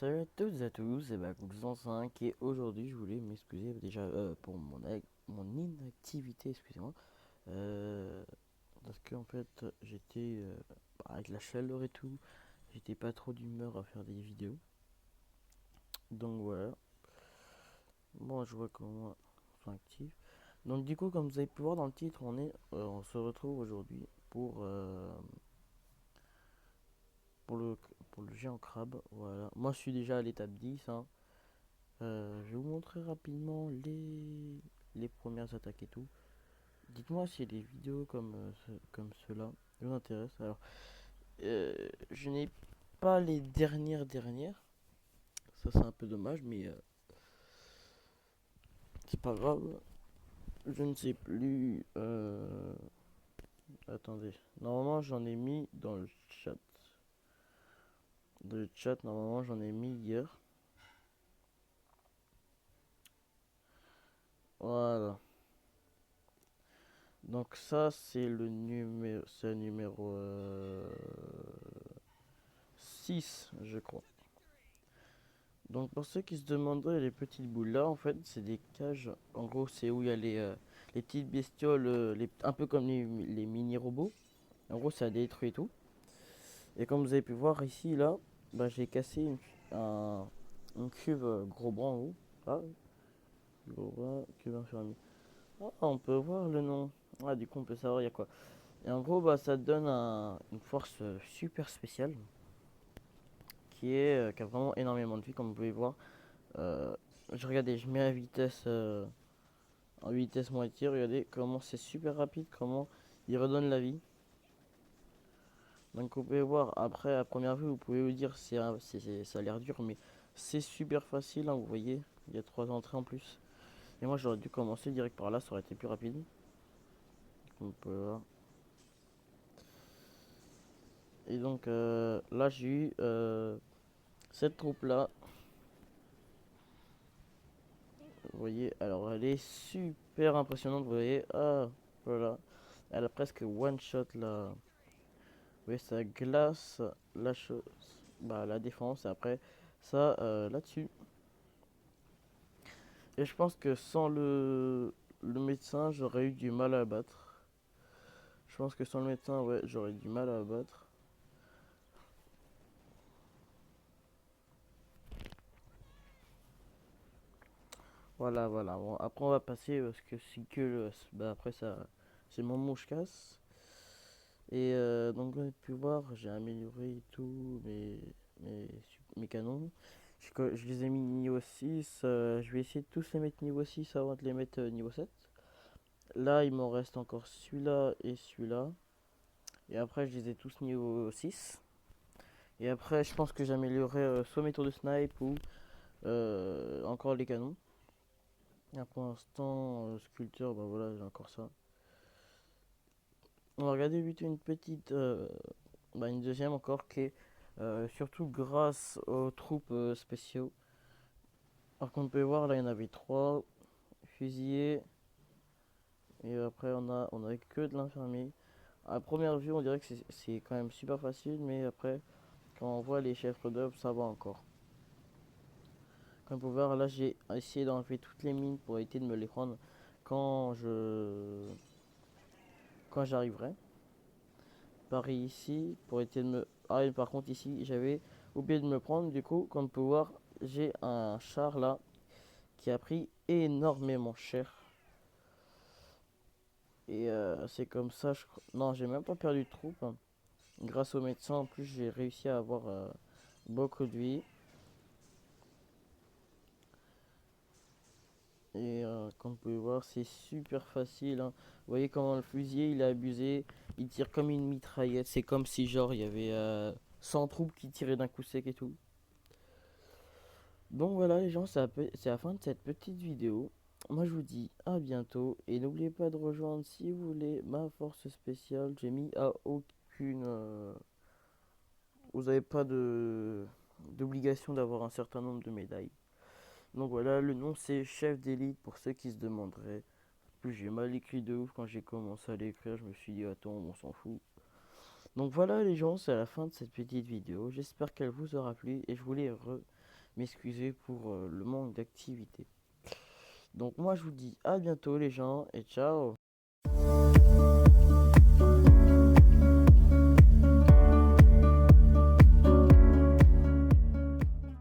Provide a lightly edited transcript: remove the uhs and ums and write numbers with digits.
Salut à toutes et à tous, c'est Bacook105 et aujourd'hui je voulais m'excuser déjà pour mon inactivité, excusez-moi, euh, parce que en fait j'étais avec la chaleur et tout, j'étais pas trop d'humeur à faire des vidéos, donc voilà, bon je vois comment ils sont actifs. Donc du coup comme vous avez pu voir dans le titre, on se retrouve aujourd'hui pour le, pour le géant crabe, voilà. Moi je suis déjà à l'étape 10, hein. Je vais vous montrer rapidement les premières attaques et tout. Dites-moi si les vidéos comme ceux-là vous intéressent. Alors, je n'ai pas les dernières. Ça, c'est un peu dommage, mais c'est pas grave. Je ne sais plus. Attendez. Normalement, j'en ai mis dans le chat. Dans le chat, normalement, j'en ai mis hier. Voilà. Donc ça, c'est le numéro 6 je crois. Donc pour ceux qui se demanderaient, les petites boules là, en fait, c'est des cages. En gros, c'est où il y a les petites bestioles, un peu comme les mini-robots. En gros, ça détruit tout. Et comme vous avez pu voir ici, là, bah, j'ai cassé une cuve gros bras en haut. Ah, gros bras, cuve infirmier. Ah, on peut voir le nom. Ah, du coup, on peut savoir il y a quoi. Et en gros, bah, ça donne une force super spéciale qui a vraiment énormément de vie, comme vous pouvez voir. Euh, regardais, je mets la vitesse. En vitesse moitié, regardez comment c'est super rapide, comment il redonne la vie. Donc vous pouvez voir, après à première vue, vous pouvez vous dire ça a l'air dur, mais c'est super facile, hein, vous voyez, il y a 3 entrées en plus. Et moi j'aurais dû commencer direct par là, ça aurait été plus rapide. On peut voir. Et donc là j'ai eu cette troupe là, vous voyez, alors elle est super impressionnante, vous voyez, ah voilà, elle a presque one shot là. Oui, ça glace la chose, bah, la défense. Et après, ça là-dessus. Et je pense que sans le médecin, j'aurais eu du mal à battre. Je pense que sans le médecin, ouais, j'aurais du mal à battre. Voilà, voilà. Bon, après, on va passer parce que c'est que bah, après, ça, c'est mon mouche-casse. Et donc, vous avez pu voir, j'ai amélioré et tout mes, mes canons. Je les ai mis niveau 6. Je vais essayer de tous les mettre niveau 6 avant de les mettre niveau 7. Là, il m'en reste encore celui-là et celui-là. Et après, je les ai tous niveau 6. Et après, je pense que j'améliorerai soit mes tours de snipe ou encore les canons. Et pour l'instant, sculpteur, bah voilà, j'ai encore ça. On va regarder vite une petite, bah une deuxième encore qui est surtout grâce aux troupes spéciaux. Alors qu'on peut voir, là, il y en avait 3 fusillés. Et après, on a que de l'infirmier. À première vue, on dirait que c'est quand même super facile, mais après, quand on voit les chefs d'œuvre, ça va encore. Comme vous pouvez voir, là, j'ai essayé d'enlever toutes les mines pour éviter de me les prendre quand je quand j'arriverai. Pareil ici, pour éviter de me... Ah, et par contre, ici, j'avais oublié de me prendre. Du coup, comme vous pouvez voir, j'ai un char là qui a pris énormément cher. Et c'est comme ça, non, j'ai même pas perdu de troupe, hein. Grâce au médecin, en plus, j'ai réussi à avoir beaucoup de vie. Et comme vous pouvez voir, c'est super facile, hein. Vous voyez comment le fusilier il est abusé, il tire comme une mitraillette. C'est comme si genre il y avait 100 troupes qui tiraient d'un coup sec et tout. Donc voilà les gens, c'est la fin de cette petite vidéo. Moi je vous dis à bientôt et n'oubliez pas de rejoindre si vous voulez ma force spéciale. J'ai mis à aucune... vous n'avez pas de d'obligation d'avoir un certain nombre de médailles. Donc voilà, le nom c'est chef d'élite pour ceux qui se demanderaient. Plus j'ai mal écrit de ouf quand j'ai commencé à l'écrire, je me suis dit attends, on s'en fout. Donc voilà les gens, c'est la fin de cette petite vidéo. J'espère qu'elle vous aura plu et je voulais m'excuser pour le manque d'activité. Donc moi je vous dis à bientôt les gens et ciao.